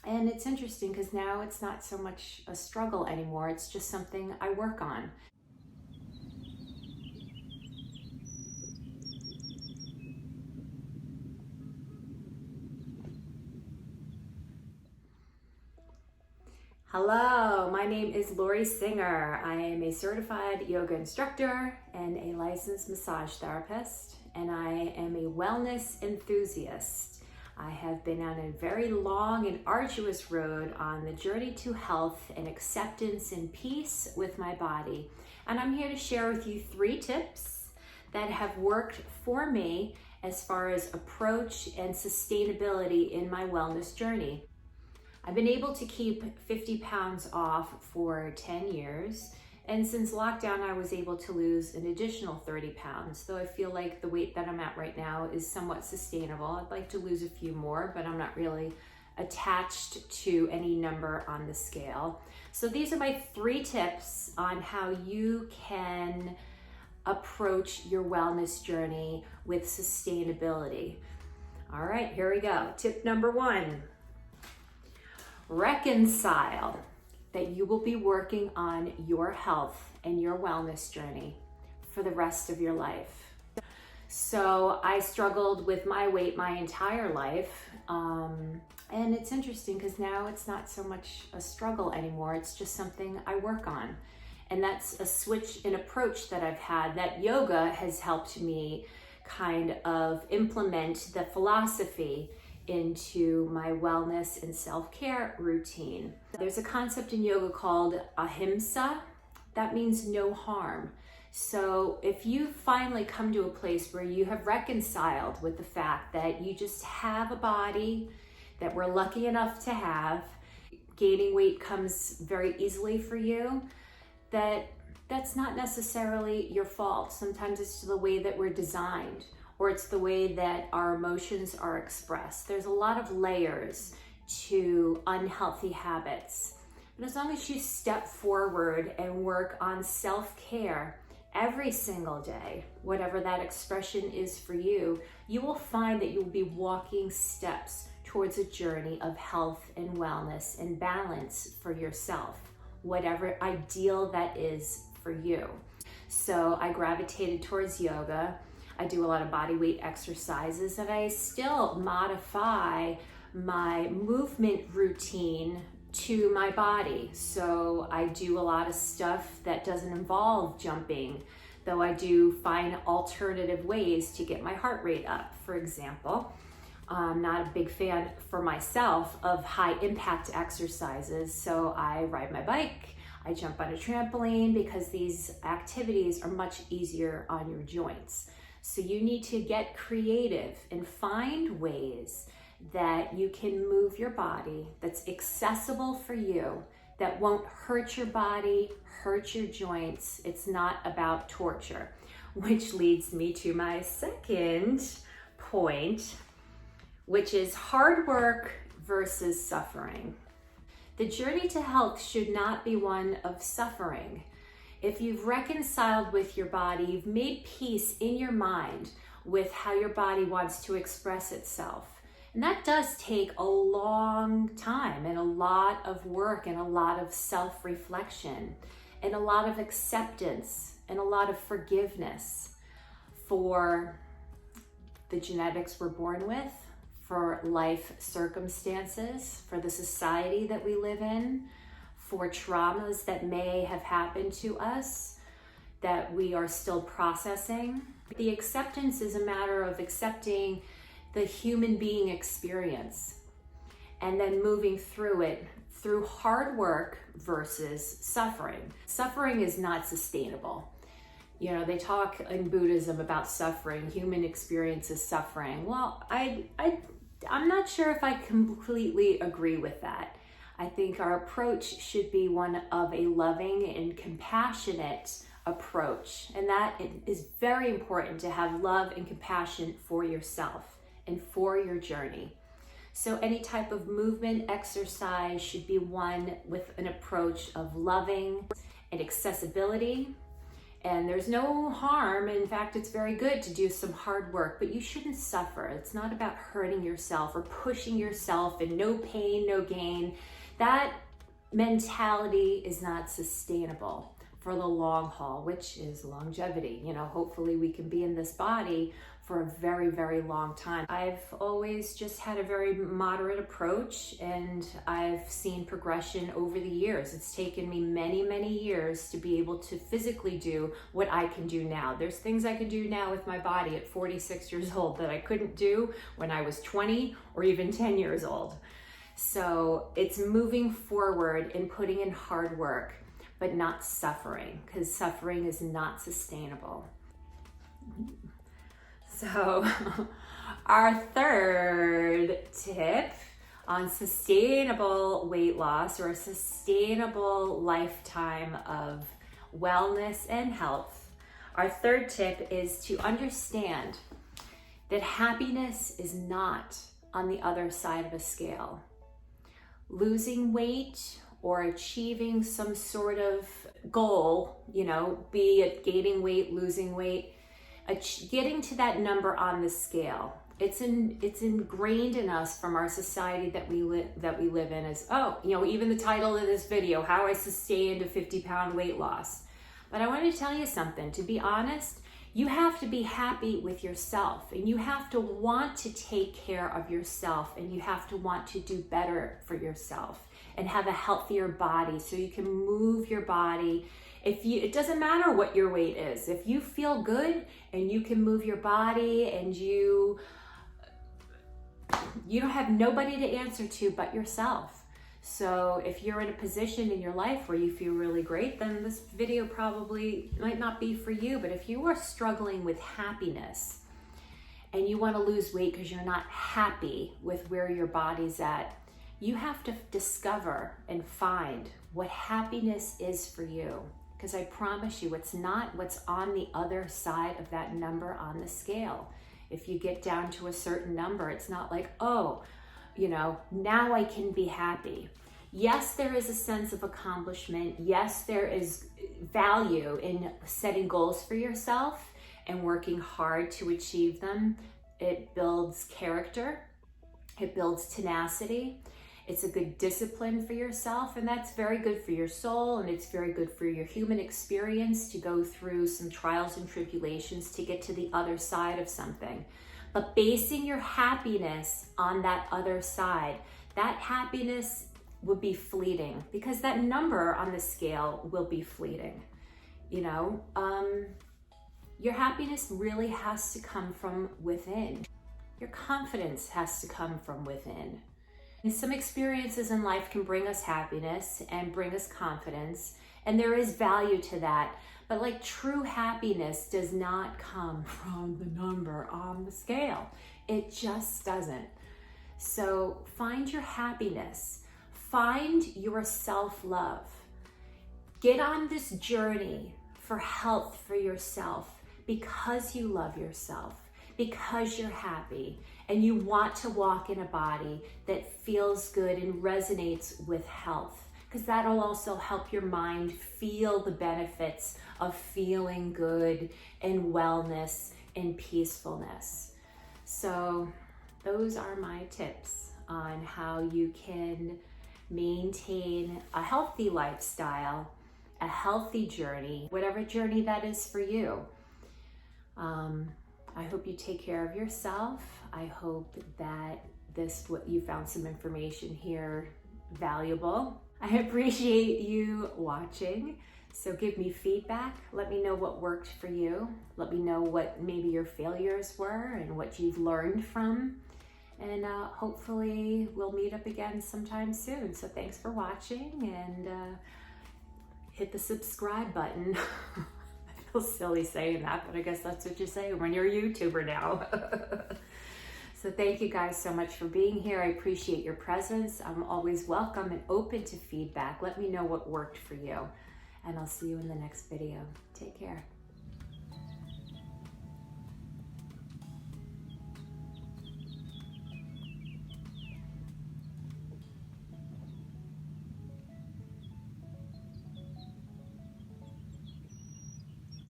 And it's interesting because now it's not so much a struggle anymore. It's just something I work on. Hello, my name is Lori Singer. I am a certified yoga instructor and a licensed massage therapist, and I am a wellness enthusiast. I have been on a very long and arduous road on the journey to health and acceptance and peace with my body. And I'm here to share with you 3 tips that have worked for me as far as approach and sustainability in my wellness journey. I've been able to keep 50 pounds off for 10 years. And since lockdown, I was able to lose an additional 30 pounds. Though I feel like the weight that I'm at right now is somewhat sustainable. I'd like to lose a few more, but I'm not really attached to any number on the scale. So these are my 3 tips on how you can approach your wellness journey with sustainability. All right, here we go. Tip number 1. Reconcile that you will be working on your health and your wellness journey for the rest of your life. So I struggled with my weight my entire life. And it's interesting because now it's not so much a struggle anymore. It's just something I work on. And that's a switch in approach that I've had, that yoga has helped me kind of implement the philosophy into my wellness and self-care routine. There's a concept in yoga called Ahimsa. That means no harm. So if you finally come to a place where you have reconciled with the fact that you just have a body that we're lucky enough to have, gaining weight comes very easily for you, that's not necessarily your fault. Sometimes it's the way that we're designed, or it's the way that our emotions are expressed. There's a lot of layers to unhealthy habits. But as long as you step forward and work on self-care every single day, whatever that expression is for you, you will find that you'll be walking steps towards a journey of health and wellness and balance for yourself, whatever ideal that is for you. So I gravitated towards yoga. I do a lot of body weight exercises, and I still modify my movement routine to my body. So I do a lot of stuff that doesn't involve jumping, though I do find alternative ways to get my heart rate up. For example, I'm not a big fan for myself of high impact exercises, so I ride my bike, I jump on a trampoline, because these activities are much easier on your joints. So you need to get creative and find ways that you can move your body that's accessible for you, that won't hurt your body, hurt your joints. It's not about torture, which leads me to my second point, which is hard work versus suffering. The journey to health should not be one of suffering. If you've reconciled with your body, you've made peace in your mind with how your body wants to express itself. And that does take a long time and a lot of work and a lot of self-reflection and a lot of acceptance and a lot of forgiveness for the genetics we're born with, for life circumstances, for the society that we live in, for traumas that may have happened to us that we are still processing. The acceptance is a matter of accepting the human being experience and then moving through it through hard work versus suffering. Suffering is not sustainable. You know, they talk in Buddhism about suffering, human experience is suffering. Well, I'm not sure if I completely agree with that. I think our approach should be one of a loving and compassionate approach. And that is very important, to have love and compassion for yourself and for your journey. So any type of movement, exercise should be one with an approach of loving and accessibility And there's no harm. In fact, it's very good to do some hard work, but you shouldn't suffer. It's not about hurting yourself or pushing yourself and no pain, no gain. That mentality is not sustainable for the long haul, which is longevity. You know, hopefully we can be in this body for a very, very long time. I've always just had a very moderate approach, and I've seen progression over the years. It's taken me many, many years to be able to physically do what I can do now. There's things I can do now with my body at 46 years old that I couldn't do when I was 20 or even 10 years old. So it's moving forward and putting in hard work, but not suffering, because suffering is not sustainable. So our third tip on sustainable weight loss, or a sustainable lifetime of wellness and health, our third tip is to understand that happiness is not on the other side of a scale. Losing weight or achieving some sort of goal, you know, be it gaining weight, losing weight, getting to that number on the scale. It's ingrained in us from our society that we live in as, oh, you know, even the title of this video, how I sustained a 50-pound weight loss. But I want to tell you something. To be honest, you have to be happy with yourself, and you have to want to take care of yourself, and you have to want to do better for yourself and have a healthier body so you can move your body. It doesn't matter what your weight is. If you feel good and you can move your body and you don't have nobody to answer to but yourself. So if you're in a position in your life where you feel really great, then this video probably might not be for you. But if you are struggling with happiness and you want to lose weight because you're not happy with where your body's at, you have to discover and find what happiness is for you. Because I promise you, it's not what's on the other side of that number on the scale. If you get down to a certain number, it's not like, oh, you know, now I can be happy. Yes, there is a sense of accomplishment. Yes, there is value in setting goals for yourself and working hard to achieve them. It builds character. It builds tenacity. It's a good discipline for yourself, and that's very good for your soul, and it's very good for your human experience to go through some trials and tribulations to get to the other side of something. But basing your happiness on that other side, that happiness would be fleeting, because that number on the scale will be fleeting. You know, your happiness really has to come from within. Your confidence has to come from within. And some experiences in life can bring us happiness and bring us confidence, and there is value to that. But like, true happiness does not come from the number on the scale. It just doesn't. So find your happiness. Find your self-love. Get on this journey for health for yourself, because you love yourself, because you're happy, and you want to walk in a body that feels good and resonates with health, because that'll also help your mind feel the benefits of feeling good and wellness and peacefulness. So those are my tips on how you can maintain a healthy lifestyle, a healthy journey, whatever journey that is for you. I hope you take care of yourself. I hope that you found some information here valuable. I appreciate you watching. So give me feedback. Let me know what worked for you. Let me know what maybe your failures were and what you've learned from. And hopefully we'll meet up again sometime soon. So thanks for watching, and hit the subscribe button. I feel silly saying that, but I guess that's what you say when you're a YouTuber now. So thank you guys so much for being here. I appreciate your presence. I'm always welcome and open to feedback. Let me know what worked for you, and I'll see you in the next video. Take care.